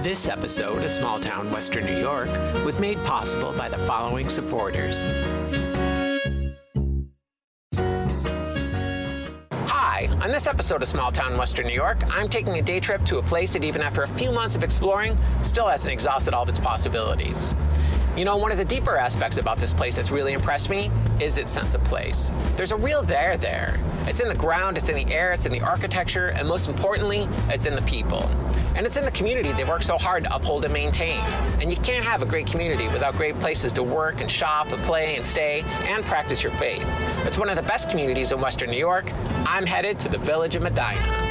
This episode of Small Town Western New York was made possible by the following supporters. Hi, on this episode of Small Town Western New York, I'm taking a day trip to a place that even after a few months of exploring, still hasn't exhausted all of its possibilities. You know, one of the deeper aspects about this place that's really impressed me is its sense of place. There's a real there. It's in the ground, it's in the air, it's in the architecture, and most importantly, it's in the people. And it's in the community they work so hard to uphold and maintain. And you can't have a great community without great places to work and shop and play and stay and practice your faith. It's one of the best communities in Western New York. I'm headed to the village of Medina.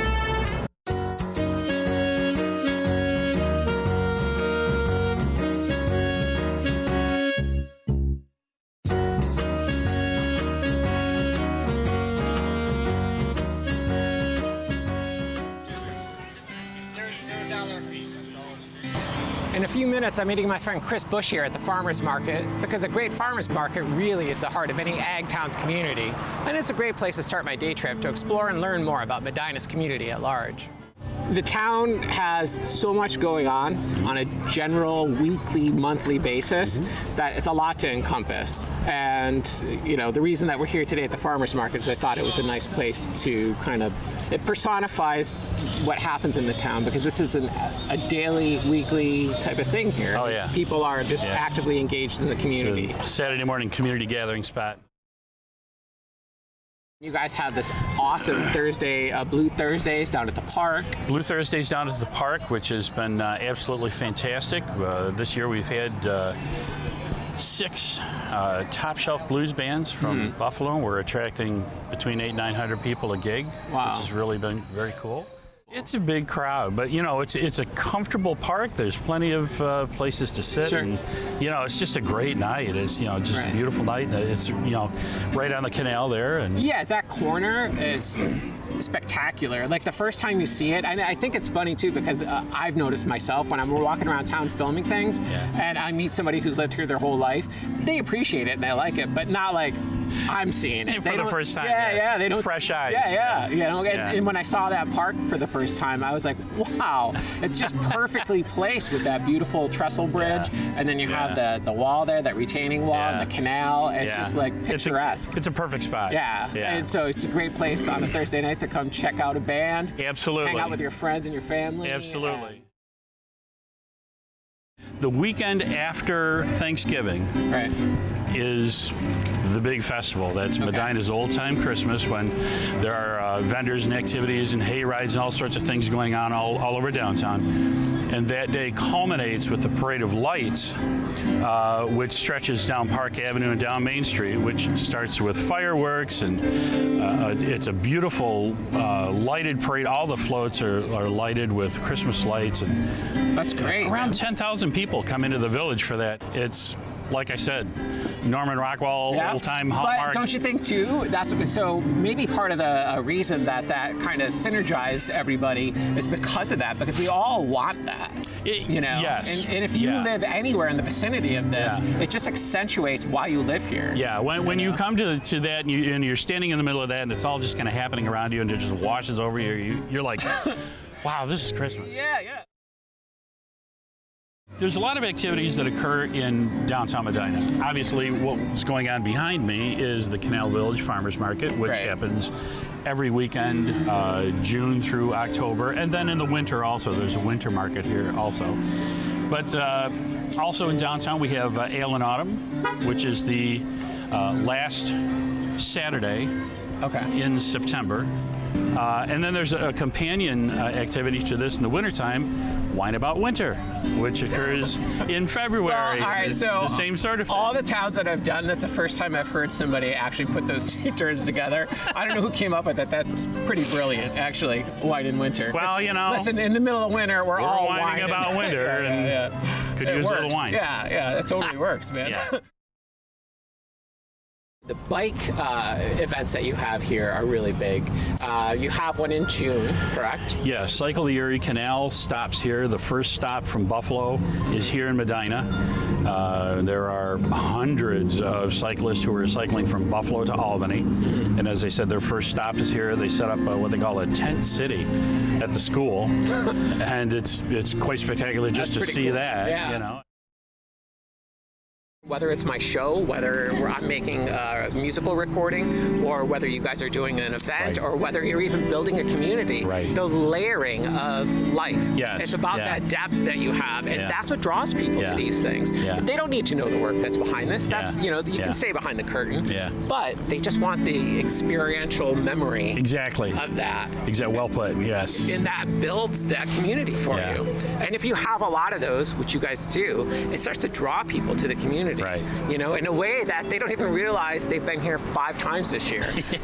In a few minutes, I'm meeting my friend Chris Busch here at the farmer's market, because a great farmer's market really is the heart of any ag town's community, and it's a great place to start my day trip to explore and learn more about Medina's community at large. The town has so much going on a general weekly, monthly basis that it's a lot to encompass. And, you know, the reason that we're here today at the farmer's market is I thought it was a nice place to it personifies what happens in the town, because this is a daily, weekly type of thing here. Oh, yeah. People are just actively engaged in the community. It's a Saturday morning community gathering spot. You guys have this awesome Blue Thursdays down at the park. Blue Thursdays down at the park, which has been absolutely fantastic. This year we've had 6 top shelf blues bands from Buffalo. We're attracting between 800 and 900 people a gig, which has really been very cool. It's a big crowd, but you know, it's a comfortable park. There's plenty of places to sit, and you know, it's just a great night. It's, you know, just a beautiful night. It's, you know, right on the canal there, and yeah, that corner is spectacular. Like the first time you see it, and I think it's funny too, because I've noticed myself when I'm walking around town filming things, and I meet somebody who's lived here their whole life, they appreciate it and they like it, but not like I'm seeing it. For the first time. They don't. Fresh eyes. You know, and when I saw that park for the first time, I was like, wow, it's just perfectly placed with that beautiful trestle bridge, and then you have the wall there, that retaining wall, and the canal. It's just like picturesque. It's a perfect spot. Yeah, and so it's a great place on a Thursday night to come check out a band. Absolutely. Hang out with your friends and your family. Absolutely. The weekend after Thanksgiving is the big festival. That's Medina's Old Tyme Christmas, when there are vendors and activities and hay rides and all sorts of things going on all over downtown. And that day culminates with the Parade of Lights, which stretches down Park Avenue and down Main Street, which starts with fireworks, and it's a beautiful lighted parade. All the floats are lighted with Christmas lights, and that's great. Around 10,000 people come into the village for that. It's, like I said, Norman Rockwell, Old Tyme Hallmark. But don't you think too, so maybe part of the reason that kind of synergized everybody is because of that, because we all want that, you know? Yes. And if you live anywhere in the vicinity of this, it just accentuates why you live here. Yeah, when you come to that and you're standing in the middle of that and it's all just kind of happening around you and it just washes over you, you're like, wow, this is Christmas. Yeah. There's a lot of activities that occur in downtown Medina. Obviously, what's going on behind me is the Canal Village Farmers Market, which happens every weekend, June through October, and then in the winter also. There's a winter market here also. But also in downtown, we have Ale and Autumn, which is the last Saturday in September. And then there's a companion activity to this in the wintertime, Wine About Winter, which occurs in February. Well, all right, so the same sort of thing. All the towns that I've done, that's the first time I've heard somebody actually put those two terms together. I don't know who came up with it. That's pretty brilliant, actually, wine in winter. Well, you know. Listen, in the middle of winter, we're all whining about winter. and could use a little wine. Yeah, it totally works, man. The bike events that you have here are really big. You have one in June, correct? Yeah, Cycle the Erie Canal stops here. The first stop from Buffalo is here in Medina. There are hundreds of cyclists who are cycling from Buffalo to Albany. And as I said, their first stop is here. They set up what they call a tent city at the school. And it's quite spectacular just to see cool. that, Yeah. you know. Whether it's my show, whether I'm making a musical recording, or whether you guys are doing an event, or whether you're even building a community, the layering of life. Yes. It's about that depth that you have, and that's what draws people to these things. They don't need to know the work that's behind this. That's, you can stay behind the curtain, but they just want the experiential memory of that. Exactly. Well put, yes. And that builds that community for you. And if you have a lot of those, which you guys do, it starts to draw people to the community. Right. You know, in a way that they don't even realize they've been here 5 times this year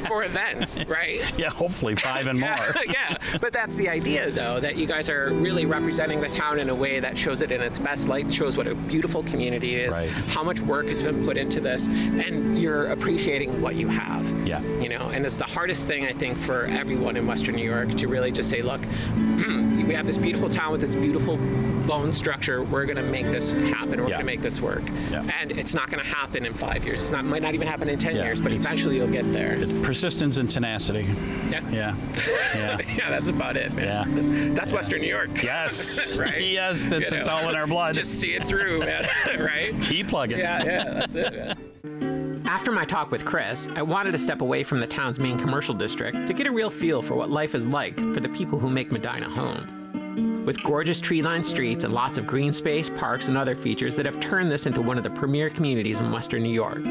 for events, right? Yeah, hopefully 5 and more. Yeah, but that's the idea, though, that you guys are really representing the town in a way that shows it in its best light, shows what a beautiful community is, how much work has been put into this, and you're appreciating what you have. Yeah. You know, and it's the hardest thing, I think, for everyone in Western New York to really just say, look, we have this beautiful town with this beautiful bone structure. We're going to make this happen. We're going to make this work. And it's not going to happen in 5 years. It might not even happen in 10 years, but eventually you'll get there. Persistence and tenacity. Yeah, that's about it, man. That's Western New York. Yes. Right? Yes, it's all in our blood. Just see it through, man. Right? Keep plugging. Yeah, that's it, man. After my talk with Chris, I wanted to step away from the town's main commercial district to get a real feel for what life is like for the people who make Medina home. With gorgeous tree-lined streets and lots of green space, parks, and other features that have turned this into one of the premier communities in Western New York,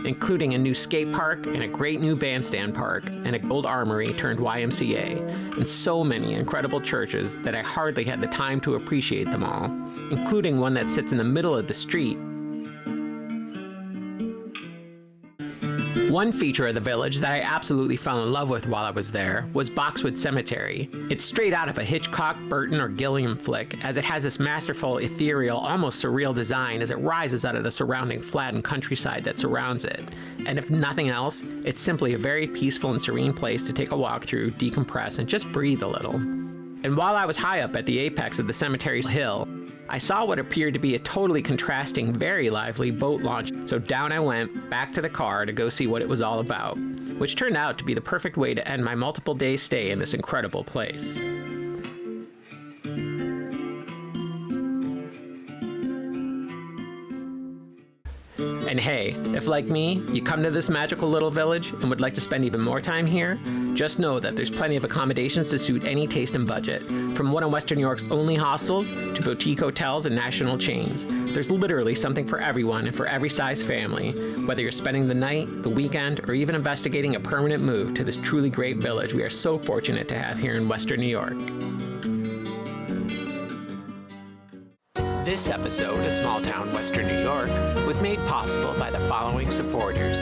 including a new skate park and a great new bandstand park and a gold armory turned YMCA, and so many incredible churches that I hardly had the time to appreciate them all, including one that sits in the middle of the street. One feature of the village that I absolutely fell in love with while I was there was Boxwood Cemetery. It's straight out of a Hitchcock, Burton, or Gilliam flick, as it has this masterful, ethereal, almost surreal design as it rises out of the surrounding flattened countryside that surrounds it. And if nothing else, it's simply a very peaceful and serene place to take a walk through, decompress, and just breathe a little. And while I was high up at the apex of the cemetery's hill, I saw what appeared to be a totally contrasting, very lively boat launch, so down I went, back to the car to go see what it was all about, which turned out to be the perfect way to end my multiple-day stay in this incredible place. And hey, if like me, you come to this magical little village and would like to spend even more time here, just know that there's plenty of accommodations to suit any taste and budget. From one of Western New York's only hostels to boutique hotels and national chains, there's literally something for everyone and for every size family, whether you're spending the night, the weekend, or even investigating a permanent move to this truly great village we are so fortunate to have here in Western New York. This episode of Small Town Western New York was made possible by the following supporters.